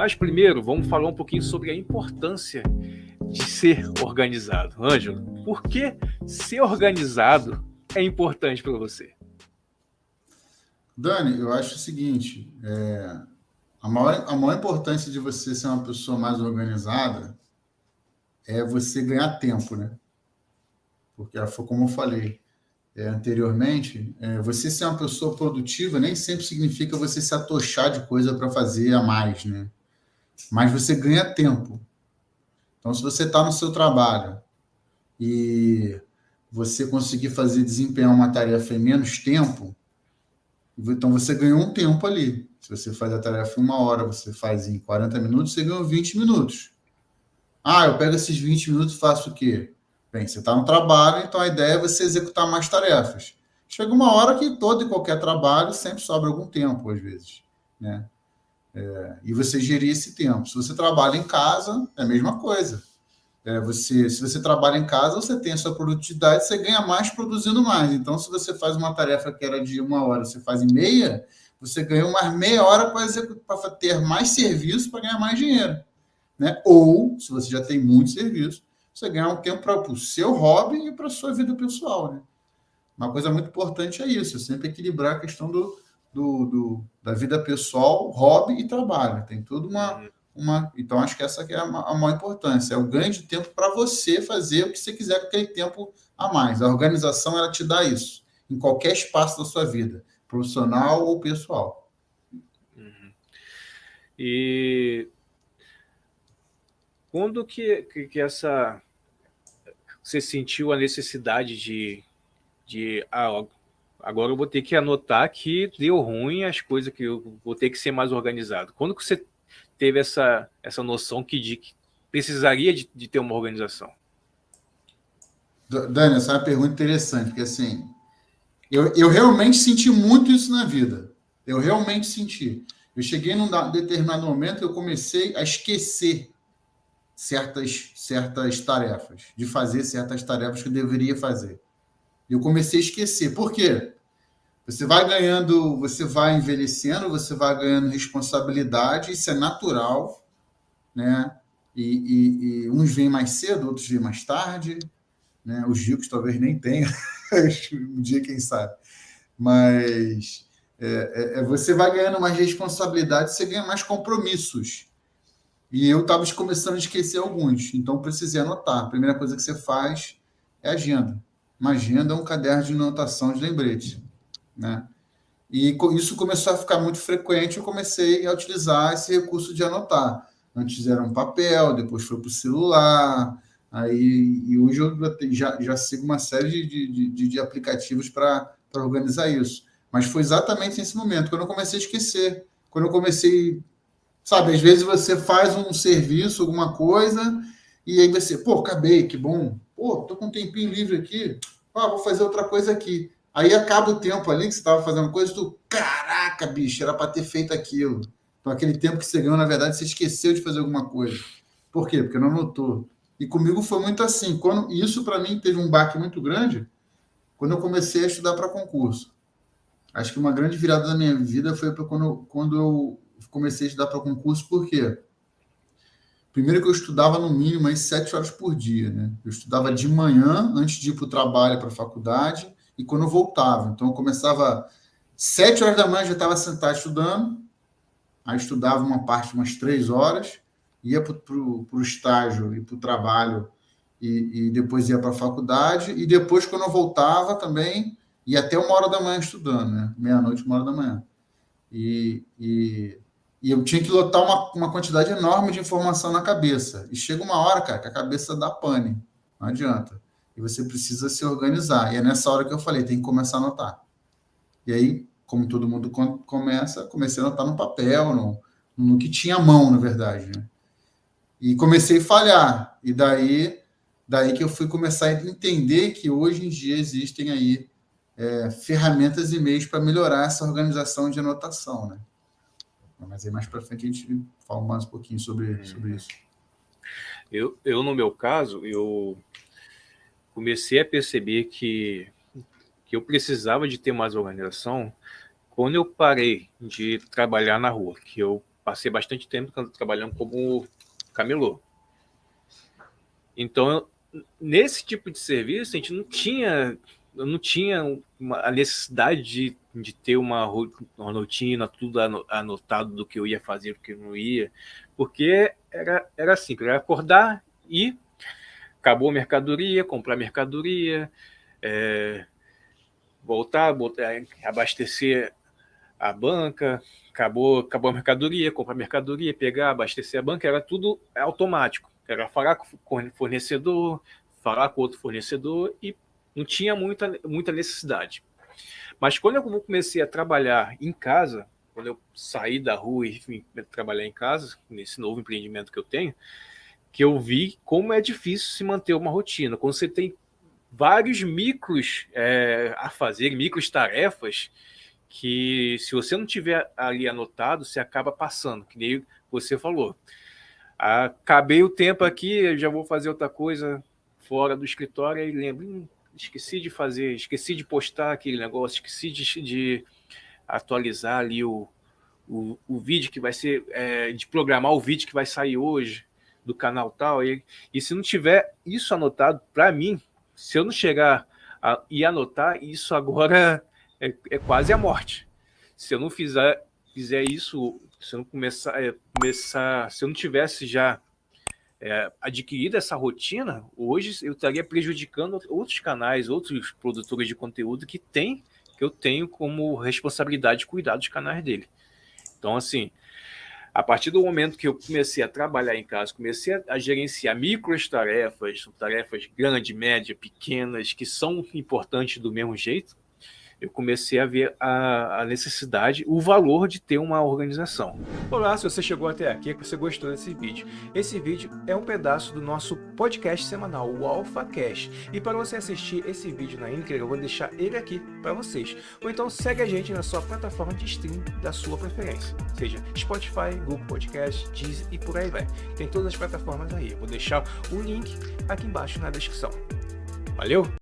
Mas primeiro, vamos falar um pouquinho sobre a importância de ser organizado. Ângelo, por que ser organizado é importante para você? Dani, eu acho o seguinte, a maior importância de você ser uma pessoa mais organizada é você ganhar tempo, né? Porque foi como eu falei anteriormente, você ser uma pessoa produtiva nem sempre significa você se atochar de coisa para fazer a mais, né? Mas você ganha tempo. Então, se você está no seu trabalho e você conseguir desempenhar uma tarefa em menos tempo, então você ganhou um tempo ali. Se você faz a tarefa em 1 hora, você faz em 40 minutos, você ganhou 20 minutos. Ah, eu pego esses 20 minutos e faço o quê? Bem, você está no trabalho, então a ideia é você executar mais tarefas. Chega uma hora que todo e qualquer trabalho sempre sobra algum tempo, às vezes, né? E você gerir esse tempo. Se você trabalha em casa, é a mesma coisa. Se você trabalha em casa, você tem a sua produtividade, você ganha mais produzindo mais. Então, se você faz uma tarefa que era de 1 hora, você faz em meia, você ganha mais meia hora para ter mais serviço para ganhar mais dinheiro, né? Ou, se você já tem muito serviço, você ganha um tempo para o seu hobby e para a sua vida pessoal, né? Uma coisa muito importante é isso, sempre equilibrar a questão da vida pessoal, hobby e trabalho. Tem tudo Então, acho que essa que é a maior importância. É o ganho de tempo para você fazer o que você quiser com aquele tempo a mais. A organização, ela te dá isso, em qualquer espaço da sua vida, profissional ou pessoal. E quando que você sentiu a necessidade de agora eu vou ter que anotar que deu ruim as coisas, que eu vou ter que ser mais organizado. Quando que você teve essa noção que precisaria de ter uma organização? Dani, essa é uma pergunta interessante, porque assim, eu realmente senti muito isso na vida. Eu realmente senti. Eu cheguei num determinado momento que eu comecei a esquecer certas tarefas, de fazer certas tarefas que eu deveria fazer. Eu comecei a esquecer. Por quê? Você vai ganhando, você vai envelhecendo, você vai ganhando responsabilidade, isso é natural, né? E uns vêm mais cedo, outros vêm mais tarde, né? Os ricos talvez nem tenham, um dia, quem sabe. Mas você vai ganhando mais responsabilidade, você ganha mais compromissos. E eu estava começando a esquecer alguns, então precisei anotar. A primeira coisa que você faz é agenda. Uma agenda é um caderno de anotação de lembrete, né? E isso começou a ficar muito frequente, eu comecei a utilizar esse recurso de anotar. Antes era um papel, depois foi para o celular, e hoje eu já sigo uma série de aplicativos para organizar isso. Mas foi exatamente nesse momento, quando eu comecei a esquecer, quando eu comecei, sabe, às vezes você faz um serviço, alguma coisa, e aí você, pô, acabei, que bom. Pô, tô com um tempinho livre aqui. Vou fazer outra coisa aqui. Aí acaba o tempo ali que você estava fazendo coisa, tu, caraca, bicho, era para ter feito aquilo. Então, aquele tempo que você ganhou, na verdade, você esqueceu de fazer alguma coisa. Por quê? Porque não anotou. E comigo foi muito assim. E isso, para mim, teve um baque muito grande quando eu comecei a estudar para concurso. Acho que uma grande virada da minha vida foi quando eu comecei a estudar para concurso, por quê? Primeiro que eu estudava no mínimo aí 7 horas por dia, né? Eu estudava de manhã, antes de ir para o trabalho, para a faculdade, e quando eu voltava. Então, eu começava 7 horas da manhã, já estava sentado estudando, aí estudava uma parte, umas 3 horas, ia para o estágio e para o trabalho, e depois ia para a faculdade, e depois, quando eu voltava também, ia até 1 hora da manhã estudando, né? Meia-noite, 1 hora da manhã. E, e, e eu tinha que lotar uma quantidade enorme de informação na cabeça. E chega uma hora, cara, que a cabeça dá pane. Não adianta. E você precisa se organizar. E é nessa hora que eu falei, tem que começar a anotar. E aí, como todo mundo comecei a anotar no papel, no que tinha à mão, na verdade, né? E comecei a falhar. E daí que eu fui começar a entender que hoje em dia existem aí ferramentas e meios para melhorar essa organização de anotação, né? Mas aí mais para frente a gente fala mais um pouquinho sobre isso. No meu caso, eu comecei a perceber que eu precisava de ter mais organização quando eu parei de trabalhar na rua, que eu passei bastante tempo trabalhando como camelô. Então, nesse tipo de serviço, a gente não tinha a necessidade de ter uma rotina, tudo anotado do que eu ia fazer, do que eu não ia, porque era simples, era acordar e acabou a mercadoria, comprar mercadoria, voltar, abastecer a banca, acabou a mercadoria, comprar mercadoria, pegar, abastecer a banca, era tudo automático. Era falar com o fornecedor, falar com outro fornecedor e não tinha muita necessidade. Mas quando eu comecei a trabalhar em casa, quando eu saí da rua e fui trabalhar em casa, nesse novo empreendimento que eu tenho, que eu vi como é difícil se manter uma rotina. Quando você tem vários micros a fazer, micros tarefas, que se você não tiver ali anotado, você acaba passando, que nem você falou. Acabei o tempo aqui, eu já vou fazer outra coisa fora do escritório, e lembro, esqueci de postar aquele negócio, esqueci de atualizar ali o vídeo que vai ser, de programar o vídeo que vai sair hoje do canal tal, e se não tiver isso anotado, para mim, se eu não chegar e anotar, isso agora é quase a morte. Se eu não fizer isso, se eu não começar, se eu não tivesse já adquirido essa rotina, hoje eu estaria prejudicando outros canais, outros produtores de conteúdo que eu tenho como responsabilidade de cuidar dos canais dele. Então, assim, a partir do momento que eu comecei a trabalhar em casa, comecei a gerenciar tarefas grandes, médias, pequenas, que são importantes do mesmo jeito, eu comecei a ver a necessidade, o valor de ter uma organização. Olá, se você chegou até aqui, é que você gostou desse vídeo. Esse vídeo é um pedaço do nosso podcast semanal, o AlphaCast. E para você assistir esse vídeo na íntegra, eu vou deixar ele aqui para vocês. Ou então segue a gente na sua plataforma de stream da sua preferência, seja Spotify, Google Podcast, Deezer e por aí vai. Tem todas as plataformas aí. Eu vou deixar o link aqui embaixo na descrição. Valeu!